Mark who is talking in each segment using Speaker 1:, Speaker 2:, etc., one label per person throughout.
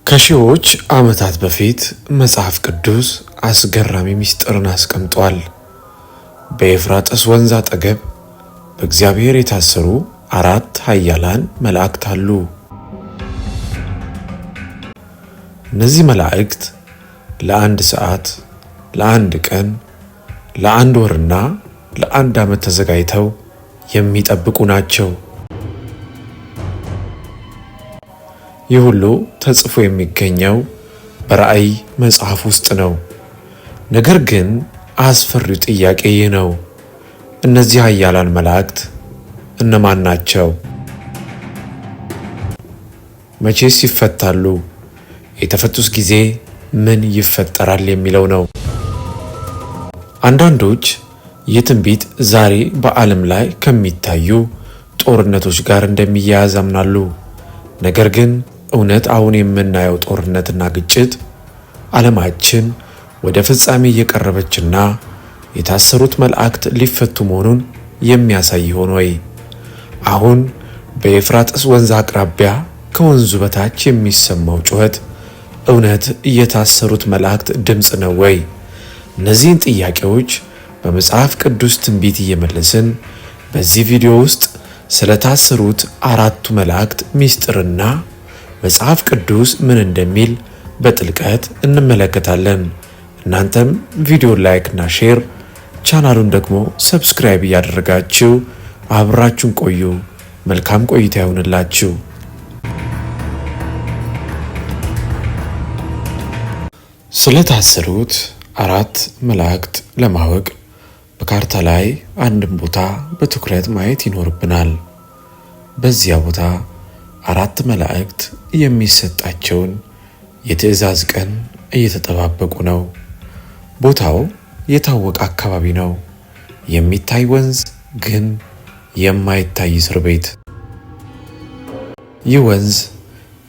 Speaker 1: ከሺዎች ዓመታት በፊት መጽሐፍ ቅዱስ አስገራሚ ምስጢርን አስቀምጧል። በኤፍራጥስ ወንዝ አጠገብ በእግዚአብሔር የታሰሩ 4 ኃያላን መላእክት አሉ። እነዚህ መላእክት ለ1 ሰዓት፣ ለ1 ቀን፣ ለ1 ወርና ለ1 ዓመት ተዘጋጅተው የሚጠብቁ ናቸው። ይህ ሁሉ ተጽፎ የሚገኘው በራእይ መጽሐፍ ውስጥ ነው። ነገር ግን አስፈሪው ጥያቄ ይህ ነው። እነዚህ ኃያላን መላእክት እነማን ናቸው? መቼስ ይፈታሉ? የተፈቱስ ጊዜ ምን ይፈጠራል የሚለው ነው። አንዳንዶች ይህ ትንቢት ዛሬ በዓለም ላይ ከሚታዩ ጦርነቶች ጋር እንደሚያያዝ ያምናሉ። ነገር ግን እውነት አሁን የምናየው ጦርነትና ግጭት ዓለማችን ወደ ፍጻሜ እየቀረበችና የታሰሩት መላእክት ሊፈቱ መሆኑን የሚያሳይ ይሆን ወይ? አሁን በኤፍራጥስ ወንዝ አቅራቢያ ከወንዙ በታች የሚሰማው ጩኸት እውነት የታሰሩት መላእክት ድምፅ ነው ወይ? እነዚህን ጥያቄዎች በመጽሐፍ ቅዱስ ትንቢት እየመለስን በዚህ ቪዲዮ ውስጥ ስለታሰሩት 4ቱ መላእክት ምስጢርና መጽሐፍ ቅዱስ ምን እንደሚል በጥልቀት እንመለከታለን። እናንተም ቪዲዮ ላይክ እና ሼር፣ ቻናሉን ደግሞ ሰብስክራይብ እያደረጋችሁ አብራችሁን ቆዩ። መልካም ቆይታ ይሁንላችሁ። ስለታሰሩት 4 መላእክት ለማወቅ በካርታ ላይ አንድን ቦታ በትኩረት ማየት ይኖርብናል። በዚያ ቦታ 4 መላእክት የሚሰጣቸውን የትእዛዝ ቀን እየተጠባበቁ ነው። ቦታው የታወቀ አካባቢ ነው። የሚታይ ወንዝ ግን የማይታይ እስር ቤት። ይህ ወንዝ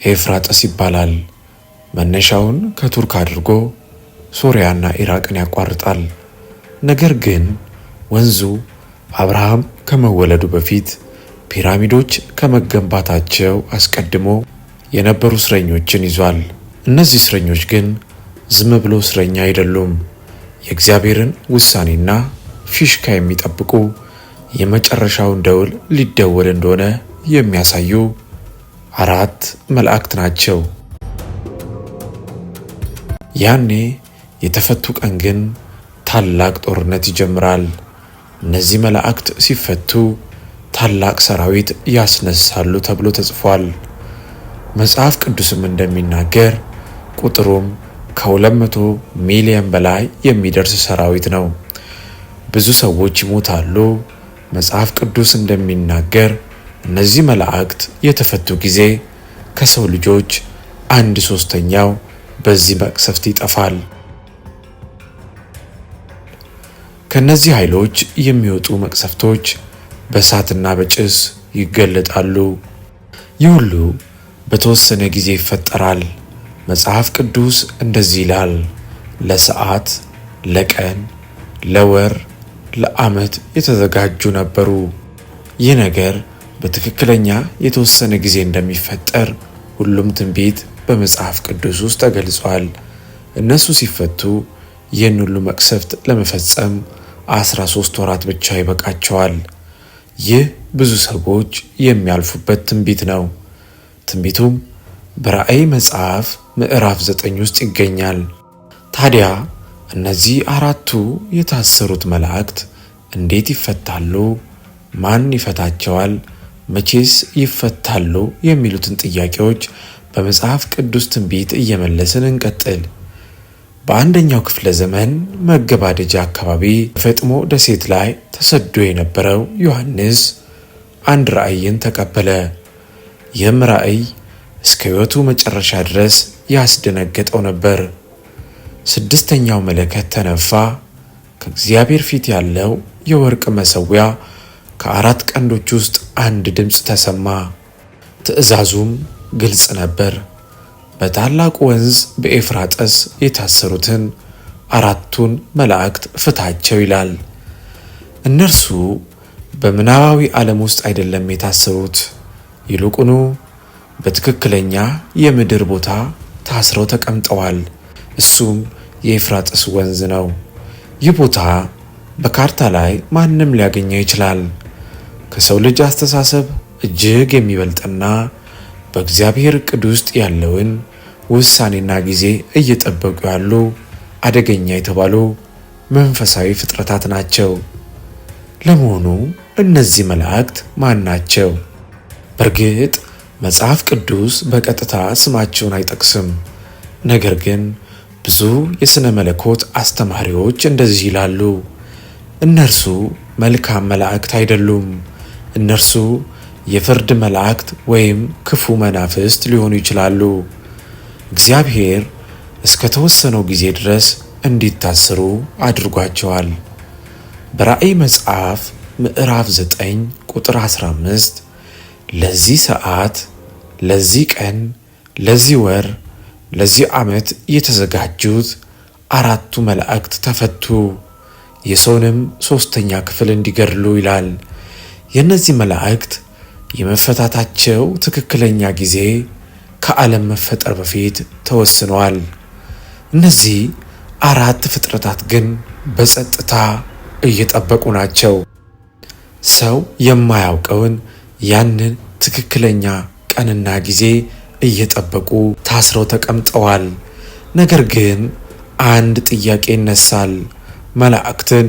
Speaker 1: ኤፍራጥስ ይባላል። መነሻውን ከቱርክ አድርጎ ሶሪያና ኢራቅን ያቋርጣል። ነገር ግን ወንዙ አብርሃም ከመወለዱ በፊት ፒራሚዶች ከመገንባታቸው አስቀድሞ የነበሩ እስረኞችን ይዟል። እነዚህ እስረኞች ግን ዝም ብሎ እስረኛ አይደሉም። የእግዚአብሔርን ውሳኔና ፊሽካ የሚጠብቁ፣ የመጨረሻውን ደውል ሊደወል እንደሆነ የሚያሳዩ 4 መላእክት ናቸው። ያኔ የተፈቱ ቀን ግን ታላቅ ጦርነት ይጀምራል። እነዚህ መላእክት ሲፈቱ ታላቅ ሰራዊት ያስነሳሉ ተብሎ ተጽፏል። መጽሐፍ ቅዱስም እንደሚናገር ቁጥሩም ከ200 ሚሊዮን በላይ የሚደርስ ሰራዊት ነው። ብዙ ሰዎች ይሞታሉ። መጽሐፍ ቅዱስ እንደሚናገር እነዚህ መላእክት የተፈቱ ጊዜ ከሰው ልጆች 1/3 በዚህ መቅሰፍት ይጠፋል። ከነዚህ ኃይሎች የሚወጡ መቅሰፍቶች በእሳትና በጭስ ይገለጣሉ። ይህ ሁሉ በተወሰነ ጊዜ ይፈጠራል። መጽሐፍ ቅዱስ እንደዚህ ይላል፣ ለሰዓት፣ ለቀን፣ ለወር፣ ለዓመት የተዘጋጁ ነበሩ። ይህ ነገር በትክክለኛ የተወሰነ ጊዜ እንደሚፈጠር ሁሉም ትንቢት በመጽሐፍ ቅዱስ ውስጥ ተገልጿል። እነሱ ሲፈቱ ይህን ሁሉ መቅሰፍት ለመፈጸም 13 ወራት ብቻ ይበቃቸዋል። ይህ ብዙ ሰዎች የሚያልፉበት ትንቢት ነው። ትንቢቱም በራእይ መጽሐፍ ምዕራፍ 9 ውስጥ ይገኛል። ታዲያ እነዚህ 4ቱ የታሰሩት መላእክት እንዴት ይፈታሉ? ማን ይፈታቸዋል? መቼስ ይፈታሉ? የሚሉትን ጥያቄዎች በመጽሐፍ ቅዱስ ትንቢት እየመለስን እንቀጥል። በአንደኛው ክፍለ ዘመን መገባደጃ አካባቢ በፈጥሞ ደሴት ላይ ተሰዶ የነበረው ዮሐንስ አንድ ራእይን ተቀበለ። ይህም ራእይ እስከ ሕይወቱ መጨረሻ ድረስ ያስደነገጠው ነበር። 6ኛው መለከት ተነፋ። ከእግዚአብሔር ፊት ያለው የወርቅ መሠዊያ ከ4 ቀንዶች ውስጥ አንድ ድምፅ ተሰማ። ትእዛዙም ግልጽ ነበር። በታላቁ ወንዝ በኤፍራጥስ የታሰሩትን 4ቱን መላእክት ፍታቸው ይላል። እነርሱ በምናባዊ ዓለም ውስጥ አይደለም የታሰሩት፣ ይልቁኑ በትክክለኛ የምድር ቦታ ታስረው ተቀምጠዋል። እሱም የኤፍራጥስ ወንዝ ነው። ይህ ቦታ በካርታ ላይ ማንም ሊያገኘው ይችላል። ከሰው ልጅ አስተሳሰብ እጅግ የሚበልጥና በእግዚአብሔር ዕቅድ ውስጥ ያለውን ውሳኔና ጊዜ እየጠበቁ ያሉ አደገኛ የተባሉ መንፈሳዊ ፍጥረታት ናቸው። ለመሆኑ እነዚህ መላእክት ማን ናቸው? በእርግጥ መጽሐፍ ቅዱስ በቀጥታ ስማቸውን አይጠቅስም። ነገር ግን ብዙ የሥነ መለኮት አስተማሪዎች እንደዚህ ይላሉ። እነርሱ መልካም መላእክት አይደሉም። እነርሱ የፍርድ መላእክት ወይም ክፉ መናፍስት ሊሆኑ ይችላሉ። እግዚአብሔር እስከ ተወሰነው ጊዜ ድረስ እንዲታሰሩ አድርጓቸዋል። በራእይ መጽሐፍ ምዕራፍ 9 ቁጥር 15 ለዚህ ሰዓት፣ ለዚህ ቀን፣ ለዚህ ወር፣ ለዚህ ዓመት የተዘጋጁት 4ቱ መላእክት ተፈቱ፣ የሰውንም 3ኛ ክፍል እንዲገድሉ ይላል። የእነዚህ መላእክት የመፈታታቸው ትክክለኛ ጊዜ ከዓለም መፈጠር በፊት ተወስኗል። እነዚህ 4 ፍጥረታት ግን በጸጥታ እየጠበቁ ናቸው። ሰው የማያውቀውን ያንን ትክክለኛ ቀንና ጊዜ እየጠበቁ ታስረው ተቀምጠዋል። ነገር ግን አንድ ጥያቄ ይነሳል። መላእክትን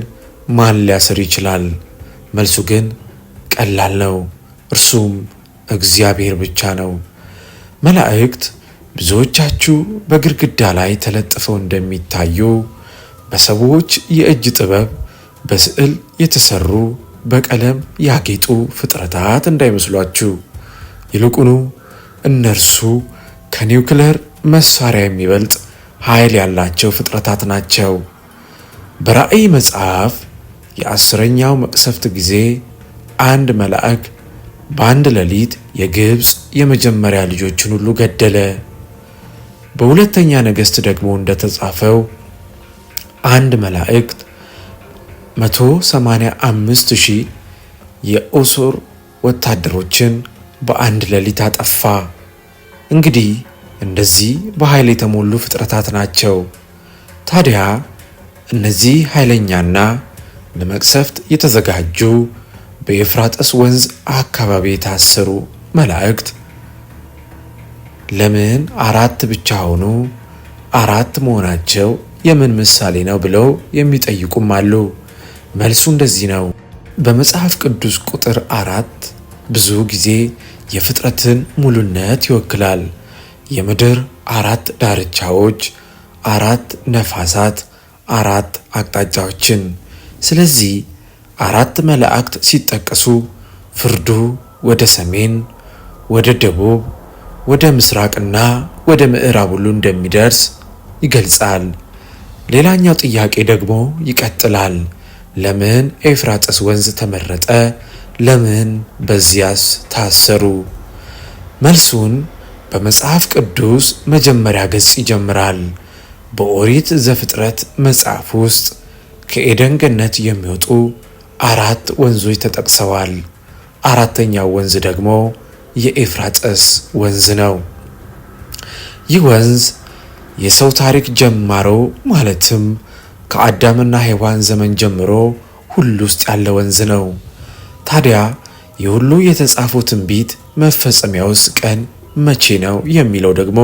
Speaker 1: ማን ሊያስር ይችላል? መልሱ ግን ቀላል ነው። እርሱም እግዚአብሔር ብቻ ነው። መላእክት ብዙዎቻችሁ በግድግዳ ላይ ተለጥፈው እንደሚታዩ በሰዎች የእጅ ጥበብ በስዕል የተሰሩ በቀለም ያጌጡ ፍጥረታት እንዳይመስሏችሁ። ይልቁኑ እነርሱ ከኒውክሌር መሳሪያ የሚበልጥ ኃይል ያላቸው ፍጥረታት ናቸው። በራእይ መጽሐፍ የ10ኛው መቅሰፍት ጊዜ አንድ መልአክ በአንድ ሌሊት የግብፅ የመጀመሪያ ልጆችን ሁሉ ገደለ። በሁለተኛ ነገሥት ደግሞ እንደተጻፈው አንድ መላእክት 185,000 የኦሶር ወታደሮችን በአንድ ሌሊት አጠፋ። እንግዲህ እንደዚህ በኃይል የተሞሉ ፍጥረታት ናቸው። ታዲያ እነዚህ ኃይለኛና ለመቅሰፍት የተዘጋጁ በኤፍራጥስ ወንዝ አካባቢ የታሰሩ መላእክት ለምን 4 ብቻ ሆኑ? 4 መሆናቸው የምን ምሳሌ ነው ብለው የሚጠይቁም አሉ። መልሱ እንደዚህ ነው። በመጽሐፍ ቅዱስ ቁጥር 4 ብዙ ጊዜ የፍጥረትን ሙሉነት ይወክላል። የምድር 4 ዳርቻዎች፣ 4 ነፋሳት፣ 4 አቅጣጫዎችን። ስለዚህ 4 መላእክት ሲጠቀሱ ፍርዱ ወደ ሰሜን፣ ወደ ደቡብ፣ ወደ ምስራቅና ወደ ምዕራብ ሁሉ እንደሚደርስ ይገልጻል። ሌላኛው ጥያቄ ደግሞ ይቀጥላል። ለምን ኤፍራጥስ ወንዝ ተመረጠ? ለምን በዚያስ ታሰሩ? መልሱን በመጽሐፍ ቅዱስ መጀመሪያ ገጽ ይጀምራል። በኦሪት ዘፍጥረት መጽሐፍ ውስጥ ከኤደን ገነት የሚወጡ 4 ወንዞች ተጠቅሰዋል። 4ኛው ወንዝ ደግሞ የኤፍራጥስ ወንዝ ነው። ይህ ወንዝ የሰው ታሪክ ጀማሮ ማለትም ከአዳምና ሔዋን ዘመን ጀምሮ ሁሉ ውስጥ ያለ ወንዝ ነው። ታዲያ የሁሉ የተጻፈው ትንቢት መፈጸሚያውስ ቀን መቼ ነው የሚለው ደግሞ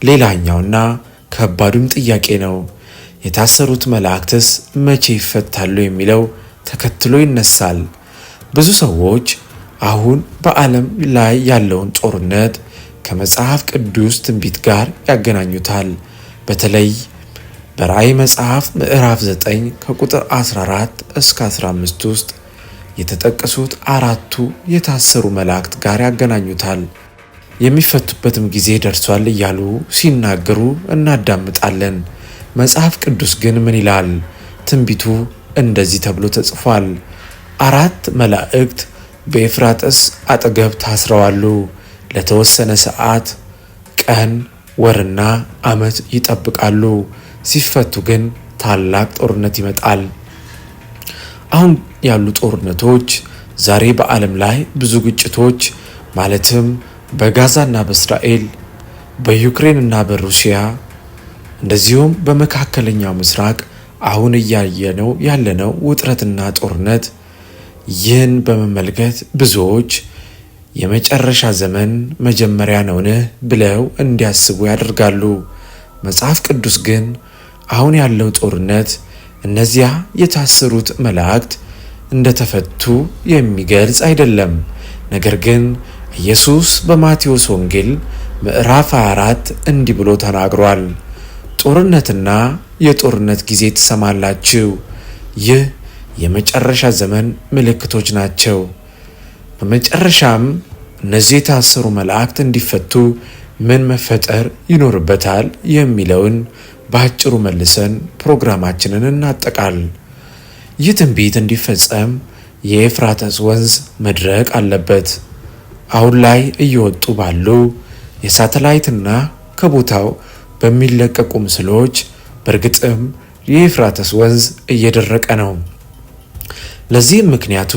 Speaker 1: ሌላኛውና ከባዱም ጥያቄ ነው። የታሰሩት መላእክትስ መቼ ይፈታሉ የሚለው ተከትሎ ይነሳል። ብዙ ሰዎች አሁን በዓለም ላይ ያለውን ጦርነት ከመጽሐፍ ቅዱስ ትንቢት ጋር ያገናኙታል። በተለይ በራእይ መጽሐፍ ምዕራፍ 9 ከቁጥር 14 እስከ 15 ውስጥ የተጠቀሱት 4ቱ የታሰሩ መላእክት ጋር ያገናኙታል። የሚፈቱበትም ጊዜ ደርሷል እያሉ ሲናገሩ እናዳምጣለን። መጽሐፍ ቅዱስ ግን ምን ይላል? ትንቢቱ እንደዚህ ተብሎ ተጽፏል። 4 መላእክት በኤፍራጥስ አጠገብ ታስረዋሉ። ለተወሰነ ሰዓት፣ ቀን፣ ወርና ዓመት ይጠብቃሉ። ሲፈቱ ግን ታላቅ ጦርነት ይመጣል። አሁን ያሉ ጦርነቶች፣ ዛሬ በዓለም ላይ ብዙ ግጭቶች ማለትም በጋዛና በእስራኤል በዩክሬንና በሩሲያ እንደዚሁም በመካከለኛው ምስራቅ አሁን እያየነው ያለነው ውጥረትና ጦርነት፣ ይህን በመመልከት ብዙዎች የመጨረሻ ዘመን መጀመሪያ ነውን ብለው እንዲያስቡ ያደርጋሉ። መጽሐፍ ቅዱስ ግን አሁን ያለው ጦርነት እነዚያ የታሰሩት መላእክት እንደተፈቱ የሚገልጽ አይደለም። ነገር ግን ኢየሱስ በማቴዎስ ወንጌል ምዕራፍ 24 እንዲህ ብሎ ተናግሯል። ጦርነትና የጦርነት ጊዜ ትሰማላችሁ። ይህ የመጨረሻ ዘመን ምልክቶች ናቸው። በመጨረሻም እነዚህ የታሰሩ መላእክት እንዲፈቱ ምን መፈጠር ይኖርበታል የሚለውን በአጭሩ መልሰን ፕሮግራማችንን እናጠቃል። ይህ ትንቢት እንዲፈጸም የኤፍራጥስ ወንዝ መድረቅ አለበት። አሁን ላይ እየወጡ ባሉ የሳተላይትና ከቦታው በሚለቀቁ ምስሎች በእርግጥም የኤፍራጥስ ወንዝ እየደረቀ ነው። ለዚህም ምክንያቱ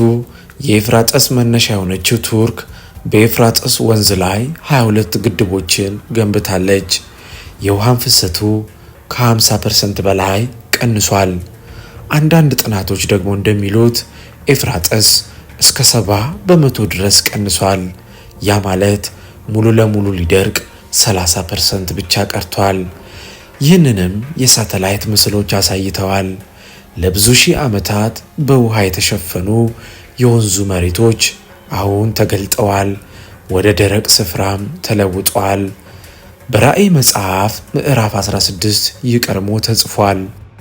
Speaker 1: የኤፍራጥስ መነሻ የሆነችው ቱርክ በኤፍራጥስ ወንዝ ላይ 22 ግድቦችን ገንብታለች። የውሃን ፍሰቱ ከ50% በላይ ቀንሷል። አንዳንድ ጥናቶች ደግሞ እንደሚሉት ኤፍራጥስ እስከ 70% ድረስ ቀንሷል። ያ ማለት ሙሉ ለሙሉ ሊደርቅ 30% ብቻ ቀርቷል። ይህንንም የሳተላይት ምስሎች አሳይተዋል። ለብዙ ሺህ ዓመታት በውሃ የተሸፈኑ የወንዙ መሬቶች አሁን ተገልጠዋል፣ ወደ ደረቅ ስፍራም ተለውጠዋል። በራእይ መጽሐፍ ምዕራፍ 16 ይህ ቀድሞ ተጽፏል።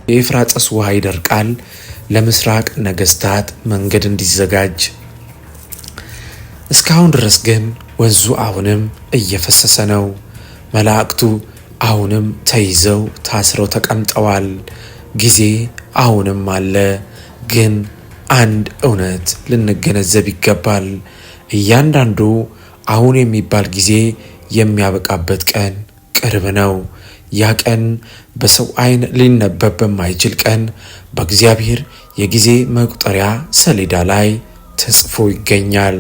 Speaker 1: የኤፍራጥስ ውሃ ይደርቃል፣ ለምስራቅ ነገስታት መንገድ እንዲዘጋጅ። እስካሁን ድረስ ግን ወንዙ አሁንም እየፈሰሰ ነው። መላእክቱ አሁንም ተይዘው ታስረው ተቀምጠዋል። ጊዜ አሁንም አለ። ግን አንድ እውነት ልንገነዘብ ይገባል። እያንዳንዱ አሁን የሚባል ጊዜ የሚያበቃበት ቀን ቅርብ ነው። ያ ቀን በሰው ዓይን ሊነበብ በማይችል ቀን በእግዚአብሔር የጊዜ መቁጠሪያ ሰሌዳ ላይ ተጽፎ ይገኛል።